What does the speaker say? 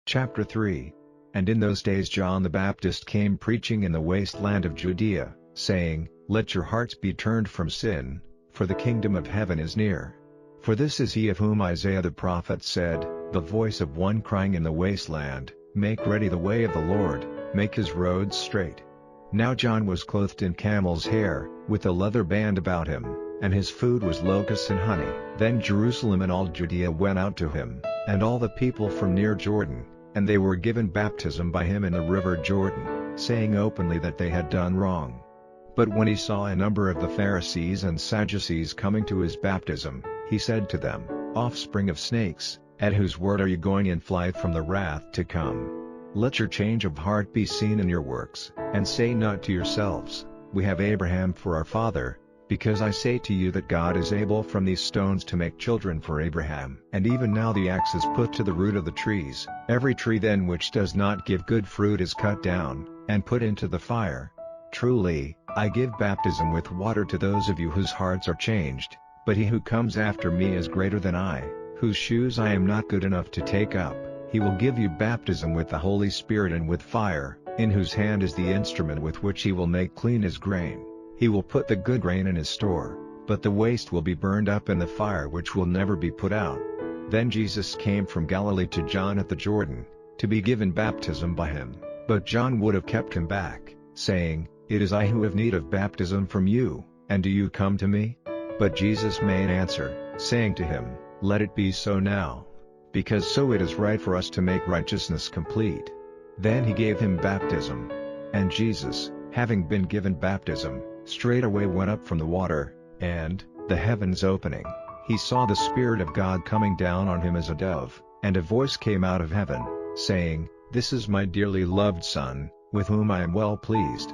Chapter 3. And in those days John the Baptist came preaching in the wasteland of Judea, saying, Let your hearts be turned from sin, for the kingdom of heaven is near. For this is he of whom Isaiah the prophet said, The voice of one crying in the wasteland, Make ready the way of the Lord, make his roads straight. Now John was clothed in camel's hair, with a leather band about him, and his food was locusts and honey. Then Jerusalem and all Judea went out to him, and all the people from near Jordan, and they were given baptism by him in the river Jordan, saying openly that they had done wrong. But when he saw a number of the Pharisees and Sadducees coming to his baptism, he said to them, Offspring of snakes, at whose word are you going in flight from the wrath to come? Let your change of heart be seen in your works, and say not to yourselves, We have Abraham for our father, because I say to you that God is able from these stones to make children for Abraham. And even now the axe is put to the root of the trees. Every tree then which does not give good fruit is cut down, and put into the fire. Truly, I give baptism with water to those of you whose hearts are changed, but he who comes after me is greater than I, whose shoes I am not good enough to take up. He will give you baptism with the Holy Spirit and with fire, in whose hand is the instrument with which he will make clean his grain. He will put the good grain in his store, but the waste will be burned up in the fire which will never be put out. Then Jesus came from Galilee to John at the Jordan, to be given baptism by him. But John would have kept him back, saying, It is I who have need of baptism from you, and do you come to me? But Jesus made answer, saying to him, Let it be so now. Because so it is right for us to make righteousness complete. Then he gave him baptism. And Jesus, having been given baptism, straightway went up from the water, and, the heavens opening, he saw the Spirit of God coming down on him as a dove, and a voice came out of heaven, saying, This is my dearly loved Son, with whom I am well pleased.